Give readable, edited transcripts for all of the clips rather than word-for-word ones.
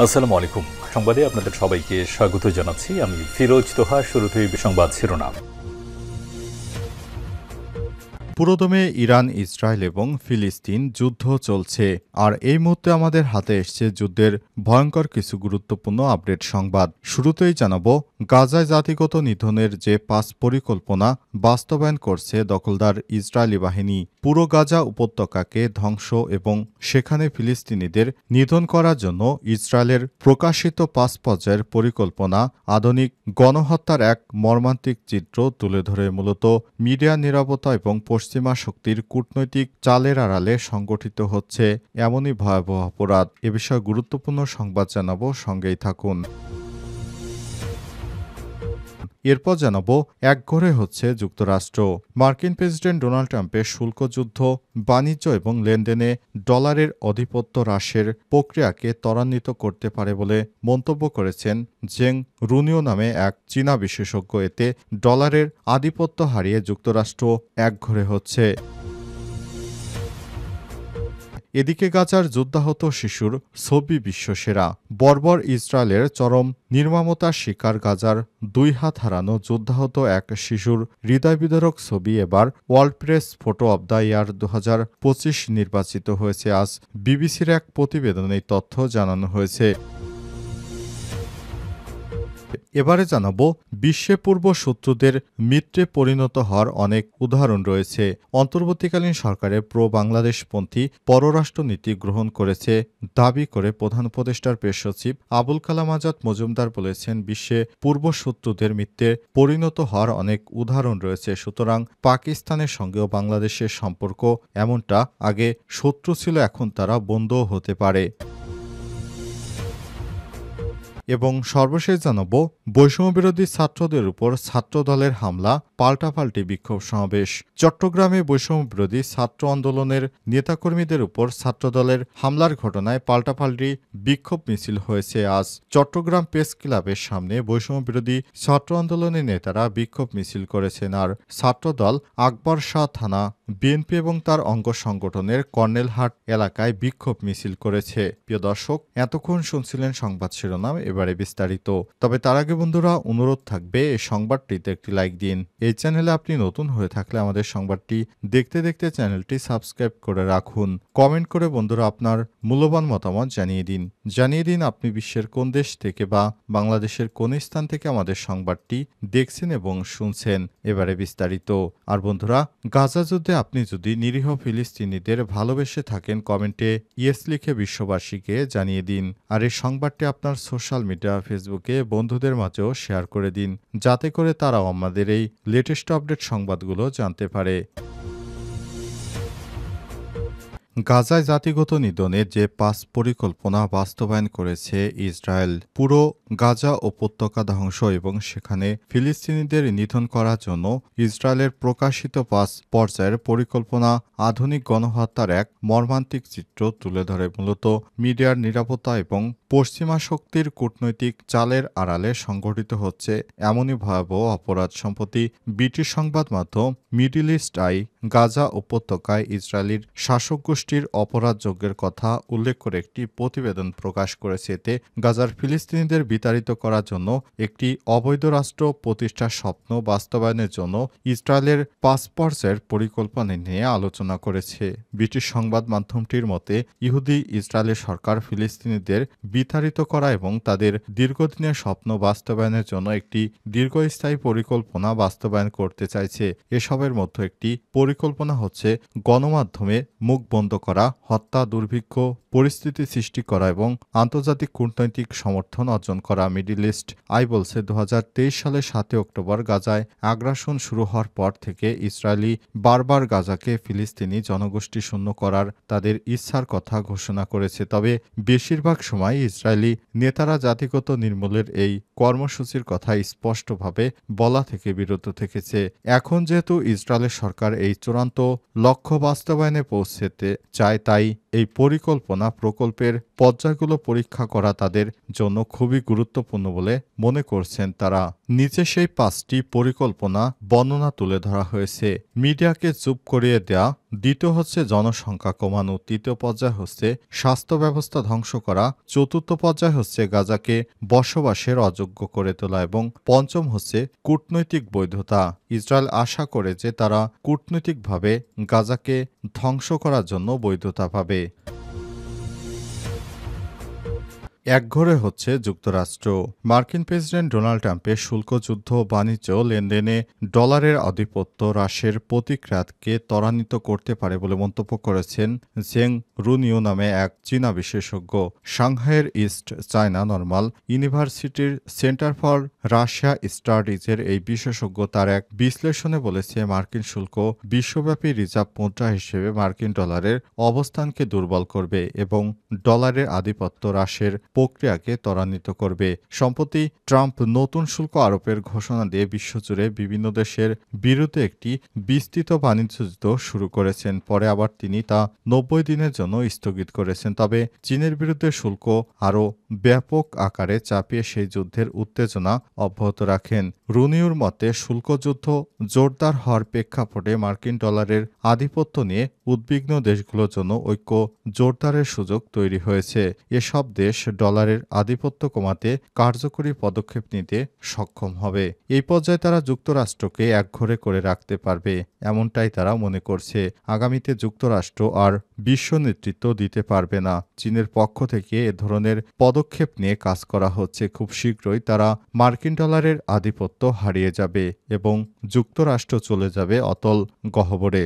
আসসালামু আলাইকুম। সংবাদে আপনাদের সবাইকে স্বাগত জানাচ্ছি। আমি ফিরোজ তোহা। শুরুতেই সংবাদ শিরোনাম। পুরোদমে ইরান, ইসরায়েল এবং ফিলিস্তিন যুদ্ধ চলছে। আর এই মুহূর্তে আমাদের হাতে এসছে যুদ্ধের ভয়ঙ্কর কিছু গুরুত্বপূর্ণ আপডেট সংবাদ। শুরুতেই জানাবো, গাজায় জাতিগত নিধনের যে ৫ পরিকল্পনা বাস্তবায়ন করছে দখলদার ইসরায়েলি বাহিনী। পুরো গাজা উপত্যকাকে ধ্বংস এবং সেখানে ফিলিস্তিনিদের নিধন করার জন্য ইসরায়েলের প্রকাশিত ৫ পর্যায়ের পরিকল্পনা আধুনিক গণহত্যার এক মর্মান্তিক চিত্র তুলে ধরে মূলত মিডিয়া নিরাপত্তা এবং পশ্চিমা শক্তির কূটনৈতিক চালের আড়ালে সংগঠিত হচ্ছে এমনই ভয়াবহ অপরাধ। এ বিষয়ে গুরুত্বপূর্ণ সংবাদ জানাবো, সঙ্গেই থাকুন। এরপর জানাবো, একঘরে হচ্ছে যুক্তরাষ্ট্র। মার্কিন প্রেসিডেন্ট ডোনাল্ড ট্রাম্পের শুল্ক যুদ্ধ, বাণিজ্য এবং লেনদেনে ডলারের আধিপত্য হ্রাসের প্রক্রিয়াকে ত্বরান্বিত করতে পারে বলে মন্তব্য করেছেন জেং রুনিও নামে এক চীনা বিশেষজ্ঞ। এতে ডলারের আধিপত্য হারিয়ে যুক্তরাষ্ট্র একঘরে হচ্ছে। এদিকে গাজার যুদ্ধাহত শিশুর ছবি বিশ্বসেরা। বর্বর ইসরায়েলের চরম নির্মমতার শিকার গাজার ২ হাত হারানো যুদ্ধাহত এক শিশুর হৃদয়বিদারক ছবি এবার world press photo of the year ২০২৫ নির্বাচিত হয়েছে। আজ বিবিসির এক প্রতিবেদনে এই তথ্য জানানো হয়েছে। এবারে জানাবো, বিশ্বে পূর্ব শত্রুদের মিত্রে পরিণত হওয়ার অনেক উদাহরণ রয়েছে। অন্তর্বর্তীকালীন সরকারের প্রো বাংলাদেশপন্থী পররাষ্ট্রনীতি গ্রহণ করেছে দাবি করে প্রধান উপদেষ্টার প্রেস সচিব আবুল কালাম আজাদ মজুমদার বলেছেন, বিশ্বে পূর্ব শত্রুদের মিত্রে পরিণত হওয়ার অনেক উদাহরণ রয়েছে। সুতরাং পাকিস্তানের সঙ্গেও বাংলাদেশের সম্পর্ক এমনটা, আগে শত্রু ছিল, এখন তারা বন্ধুও হতে পারে। এবং সর্বশেষ জানাবো, বৈষম্যবিরোধী ছাত্রদের উপর ছাত্রদলের হামলা, পাল্টাপাল্টি বিক্ষোভ সমাবেশ। চট্টগ্রামে বৈষম্যবিরোধী ছাত্র আন্দোলনের নেতাকর্মীদের উপর ছাত্রদলের হামলার ঘটনায় পাল্টাপাল্টি বিক্ষোভ মিছিল হয়েছে আজ। চট্টগ্রাম প্রেস ক্লাবের সামনে বৈষম্যবিরোধী ছাত্র আন্দোলনের নেতারা বিক্ষোভ মিছিল করেছেন। আর ছাত্রদল আকবর শাহ থানা, বিএনপি এবং তার অঙ্গ সংগঠনের কর্নেলহাট এলাকায় বিক্ষোভ মিছিল করেছে। প্রিয় দর্শক, এতক্ষণ শুনছিলেন সংবাদ শিরোনাম, এবারে বিস্তারিত। তবে তার আগে বন্ধুরা, অনুরোধ থাকবে এই সংবাদটিতে একটি লাইক দিন। এই চ্যানেলে আপনি নতুন হয়ে থাকলে আমাদের সংবাদটি দেখতে দেখতে চ্যানেলটি সাবস্ক্রাইব করে রাখুন। কমেন্ট করে বন্ধুরা আপনার মূল্যবান মতামত জানিয়ে দিন আপনি বিশ্বের কোন দেশ থেকে বা বাংলাদেশের কোন স্থান থেকে আমাদের সংবাদটি দেখছেন এবং শুনছেন। এবারে বিস্তারিত। আর বন্ধুরা, গাজা যুদ্ধে আপনি যদি নিরীহ ফিলিস্তিনিদের ভালোবেসে থাকেন, কমেন্টে ইয়েস লিখে বিশ্ববাসীকে জানিয়ে দিন। আর এই সংবাদটি আপনার সোশ্যাল মিডিয়া, ফেসবুকে বন্ধুদের মাঝেও শেয়ার করে দিন, যাতে করে তারাও আমাদের এই লেটেস্ট আপডেট সংবাদগুলো জানতে পারে। গাজায় জাতিগত নিধনের যে ৫ পরিকল্পনা বাস্তবায়ন করেছে ইসরায়েল, পুরো গাজা উপত্যকা ধ্বংস এবং সেখানে ফিলিস্তিনিদের নিধন করার জন্য ইসরায়েলের প্রকাশিত ৫ পর্যায়ের পরিকল্পনা আধুনিক গণহত্যার এক মর্মান্তিক চিত্র তুলে ধরে মূলত মিডিয়ার নিরাপত্তা এবং পশ্চিমা শক্তির কূটনৈতিক চালের আড়ালে সংঘটিত হচ্ছে এমনই ভয়াবহ অপরাধ। সম্প্রতি ব্রিটিশ সংবাদ মাধ্যম মিডল ইস্ট আই গাজা উপত্যকায় ইসরায়েলির শাসক গোষ্ঠীর অপরাধযজ্ঞের কথা উল্লেখ করে একটি প্রতিবেদন প্রকাশ করেছে। এতে গাজার ফিলিস্তিনিদের বিতাড়িত করার জন্য একটি অবৈধ রাষ্ট্র প্রতিষ্ঠার স্বপ্ন বাস্তবায়নের জন্য ইসরায়েলের ৫ পর্যায়ের পরিকল্পনা নিয়ে আলোচনা করেছে। ব্রিটিশ সংবাদ মাধ্যমটির মতে, ইহুদি ইসরায়েলের সরকার ফিলিস্তিনিদের বিতাড়িত করা এবং তাদের দীর্ঘদিনের স্বপ্ন বাস্তবায়নের জন্য একটি দীর্ঘস্থায়ী পরিকল্পনা বাস্তবায়ন করতে চাইছে। এসবের মধ্যে একটি পরিকল্পনা হচ্ছে গণমাধ্যমে মুখ বন্ধ করা, হত্যা, দুর্ভিক্ষ পরিস্থিতি সৃষ্টি করা এবং আন্তর্জাতিক কূটনৈতিক সমর্থন অর্জন করা। মিডল ইস্ট আই বলছে, ২০২৩ সালের ৭ অক্টোবর গাজায় আগ্রাসন শুরু হওয়ার পর থেকে ইসরায়েলি বারবার গাজাকে ফিলিস্তিনি জনগোষ্ঠী শূন্য করার তাদের ইচ্ছার কথা ঘোষণা করেছে। তবে বেশিরভাগ সময় ইসরায়েলি নেতারা জাতিগত নির্মূলের এই কর্মসূচির কথা স্পষ্টভাবে বলা থেকে বিরত থেকেছে। এখন যেহেতু ইসরায়েলের সরকার এই চূড়ান্ত লক্ষ্য বাস্তবায়নে পৌঁছতে চায়, তাই এই প্রকল্পের পর্যায়গুলো পরীক্ষা করা তাদের জন্য খুবই গুরুত্বপূর্ণ বলে মনে করছেন তারা। নিচে সেই 5টি পরিকল্পনা বর্ণনা তুলে ধরা হয়েছে। মিডিয়াকে চুপ করিয়ে দেয়া, দ্বিতীয় হচ্ছে জনসংখ্যা কমানো, তৃতীয় পর্যায় হচ্ছে স্বাস্থ্য ব্যবস্থা ধ্বংস করা, চতুর্থ পর্যায় হচ্ছে গাজাকে বসবাসের অযোগ্য করে তোলা এবং পঞ্চম হচ্ছে কূটনৈতিক বৈধতা। ইসরায়েল আশা করে যে তারা কূটনৈতিকভাবে গাজাকে ধ্বংস করার জন্য বৈধতা পাবে। একঘরে হচ্ছে যুক্তরাষ্ট্র। মার্কিন প্রেসিডেন্ট ডোনাল্ড ট্রাম্পের শুল্কযুদ্ধ বাণিজ্য লেনদেনে ডলারের আধিপত্য হ্রাসের প্রতিক্রিয়াকে ত্বরান্বিত করতে পারে বলে মন্তব্য করেছেন জেং রুনিও নামে এক চীনা বিশেষজ্ঞ। সাংহাইয়ের ইস্ট চায়না নর্মাল ইউনিভার্সিটির সেন্টার ফর রাশিয়া স্টাডিজের এই বিশেষজ্ঞ তার এক বিশ্লেষণে বলেছে, মার্কিন শুল্ক বিশ্বব্যাপী রিজার্ভ মুদ্রা হিসেবে মার্কিন ডলারের অবস্থানকে দুর্বল করবে এবং ডলারের আধিপত্য হ্রাসের প্রক্রিয়াকে ত্বরান্বিত করবে। সম্প্রতি ট্রাম্প নতুন শুল্ক আরোপের ঘোষণা দিয়ে বিশ্বজুড়ে বিভিন্ন দেশের বিরুদ্ধে একটি বিস্তৃত বাণিজ্য যুদ্ধ শুরু করেছেন। পরে আবার তিনি তা 90 দিনের জন্য স্থগিত করেছেন। তবে চীনের বিরুদ্ধে শুল্ক আরও ব্যাপক আকারে চাপিয়ে সেই যুদ্ধের উত্তেজনা অব্যাহত রাখেন। রুনিউর মতে শুল্কযুদ্ধ জোরদার হওয়ার প্রেক্ষাপটে মার্কিন ডলারের আধিপত্য নিয়ে উদ্বিগ্ন দেশগুলোর জন্য ঐক্য জোরদারের সুযোগ তৈরি হয়েছে। এসব দেশ ডলারের আধিপত্য কমাতে কার্যকরী পদক্ষেপ নিতে সক্ষম হবে। এই পর্যায়ে তারা যুক্তরাষ্ট্রকে একঘরে করে রাখতে পারবে, এমনটাই তারা মনে করছে। আগামীতে যুক্তরাষ্ট্র আর বিশ্ব নেতৃত্ব দিতে পারবে না। চীনের পক্ষ থেকে এ ধরনের পদক্ষেপ নিয়ে কাজ করা হচ্ছে। খুব শীঘ্রই তারা মার্কিন ডলারের আধিপত্য হারিয়ে যাবে এবং যুক্তরাষ্ট্র চলে যাবে অতল গহ্বরে।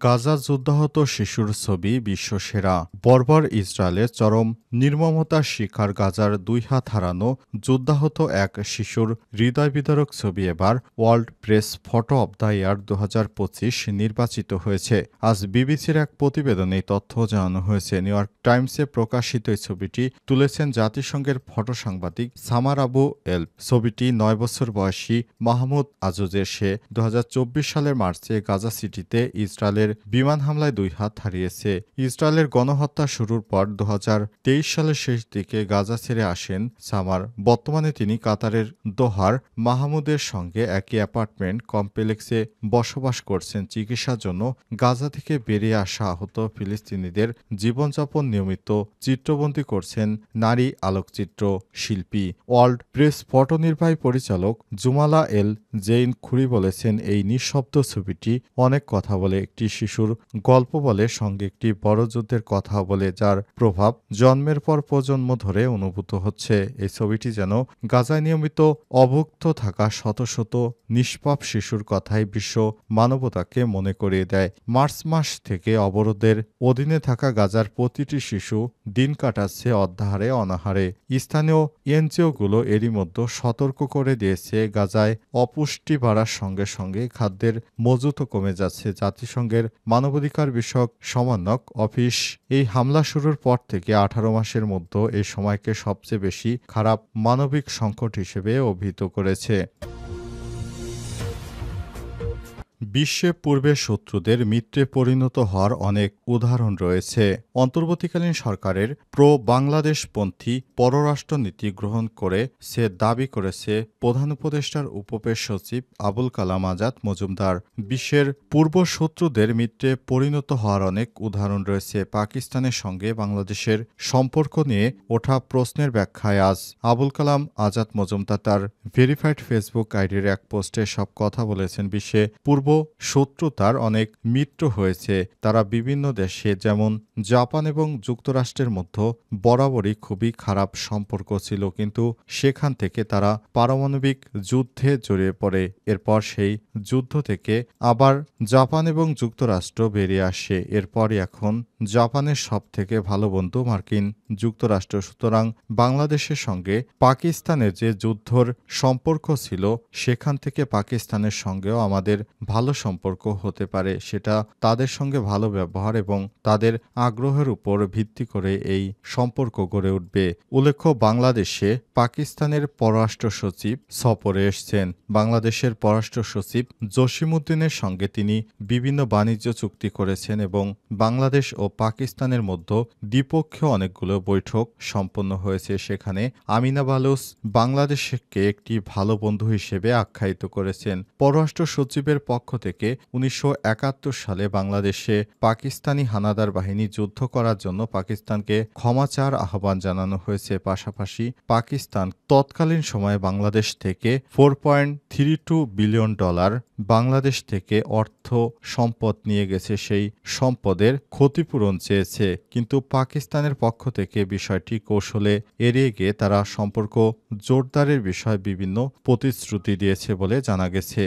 গাজা যুদ্ধাহত শিশুর ছবি বিশ্বসেরা। বর্বর ইসরায়েলের চরম নির্মমতার শিকার গাজার 2 হাত হারানো যুদ্ধাহত এক শিশুর হৃদয়বিদারক ছবি এবার world press photo of the year 2025 নির্বাচিত হয়েছে। আজ বিবিসির এক প্রতিবেদনে এই তথ্য জানানো হয়েছে। নিউ ইয়র্ক টাইমসে প্রকাশিত এই ছবিটি তুলেছেন জাতিসংঘের ফটো সাংবাদিক সামার আবু এল। ছবিটি 9 বছর বয়সী মাহমুদ আজুজের। সে 2024 সালের মার্চে গাজা সিটিতে ইসরায়েলের বিমান হামলায় 2 হাত হারিয়েছে। ইসরায়েলের গণহত্যা শুরুর পর 2023 সালের শেষ দিকে গাজা ছেড়ে আসেন সামার। বর্তমানে তিনি কাতারের দোহার মাহমুদের সঙ্গে একই অ্যাপার্টমেন্ট কমপ্লেক্সে বসবাস করছেন। চিকিৎসার জন্য গাজা থেকে বেরিয়ে আসা আহত ফিলিস্তিনিদের জীবনযাপন নিয়মিত চিত্রবন্দী করছেন নারী আলোকচিত্র শিল্পী। ওয়ার্ল্ড প্রেস ফটো নির্বাহী পরিচালক জুমালা এল জেইন খুরি বলেছেন, এই নিঃশব্দ ছবিটি অনেক কথা বলে। একটি শিশুর গল্প বলে, সঙ্গে একটি বড় যুদ্ধের কথা বলে, যার প্রভাব জন্মের পর প্রজন্ম ধরে অনুভূত হচ্ছে। এই ছবিটি যেন গাজায় নিয়মিত অভুক্ত থাকা শত শত নিষ্পাপ শিশুর কথাই বিশ্ব মানবতাকে মনে করিয়ে দেয়। মার্চ মাস থেকে অবরোধের অধীনে থাকা গাজার প্রতিটি শিশু দিন কাটাচ্ছে অর্ধাহারে অনাহারে। স্থানীয় এনজিওগুলো এরই মধ্যে সতর্ক করে দিয়েছে, গাজায় অপুষ্টি বাড়ার সঙ্গে সঙ্গে খাদ্যের মজুতও কমে যাচ্ছে। জাতিসংঘের মানবাধিকার বিষয়ক সমন্বয়ক অফিস এই হামলা শুরুর পর থেকে 18 মাসের মধ্যে এই সময়কে সবচেয়ে বেশি খারাপ মানবিক সংকট হিসেবে অভিহিত করেছে। বিশ্বে পূর্বে শত্রুদের মিত্রে পরিণত হওয়ার অনেক উদাহরণ রয়েছে। অন্তর্বর্তীকালীন সরকারের প্রো বাংলাদেশপন্থী পররাষ্ট্রনীতি গ্রহণ করে সে দাবি করেছে প্রধান উপদেষ্টার উপপেশ সচিব আবুল কালাম আজাদ মজুমদার। বিশ্বের পূর্ব শত্রুদের মিত্রে পরিণত হওয়ার অনেক উদাহরণ রয়েছে। পাকিস্তানের সঙ্গে বাংলাদেশের সম্পর্ক নিয়ে ওঠা প্রশ্নের ব্যাখ্যায় আজ আবুল কালাম আজাদ মজুমদার তার ভেরিফাইড ফেসবুক আইডির এক পোস্টে সব কথা বলেছেন। বিশ্বে পূর্ব শত্রুতার অনেক মিত্র হয়েছে। তারা বিভিন্ন দেশে, যেমন জাপান এবং যুক্তরাষ্ট্রের মধ্যে বরাবরই খুবই খারাপ সম্পর্ক ছিল, কিন্তু সেখান থেকে তারা পারমাণবিক যুদ্ধে জড়িয়ে পড়ে। এরপর সেই যুদ্ধ থেকে আবার জাপান এবং যুক্তরাষ্ট্র বেরিয়ে আসে। এরপরই এখন জাপানের সবথেকে ভালো বন্ধু মার্কিন যুক্তরাষ্ট্র। সুতরাং বাংলাদেশের সঙ্গে পাকিস্তানের যে যুদ্ধর সম্পর্ক ছিল, সেখান থেকে পাকিস্তানের সঙ্গেও আমাদের ভালো ভালো সম্পর্ক হতে পারে, সেটা তাদের সঙ্গে ভালো ব্যবহার এবং তাদের আগ্রহের উপর ভিত্তি করে এই সম্পর্ক গড়ে উঠবে। উল্লেখ্য, বাংলাদেশে পাকিস্তানের পররাষ্ট্র সচিব সফরে এসেছেন। বাংলাদেশের পররাষ্ট্র সচিব জসিমউদ্দিনের সঙ্গে তিনি বিভিন্ন বাণিজ্য চুক্তি করেছেন এবং বাংলাদেশ ও পাকিস্তানের মধ্যে দ্বিপক্ষীয় অনেকগুলো বৈঠক সম্পন্ন হয়েছে। সেখানে আমিনা বালুচ বাংলাদেশকে একটি ভালো বন্ধু হিসেবে আখ্যায়িত করেছেন। পররাষ্ট্র সচিবের পক্ষ থেকে 1971 সালে বাংলাদেশে পাকিস্তানি হানাদার বাহিনী যুদ্ধ করার জন্য পাকিস্তানকে ক্ষমা চাওয়ার আহ্বান জানানো হয়েছে। পাশাপাশি পাকিস্তান তৎকালীন সময়ে বাংলাদেশ থেকে $4.32 বিলিয়ন বাংলাদেশ থেকে অর্থ সম্পদ নিয়ে গেছে। সেই সম্পদের ক্ষতিপূরণ চেয়েছে, কিন্তু পাকিস্তানের পক্ষ থেকে বিষয়টি কৌশলে এড়িয়ে গিয়ে তারা সম্পর্ক জোরদারের বিষয়ে বিভিন্ন প্রতিশ্রুতি দিয়েছে বলে জানা গেছে।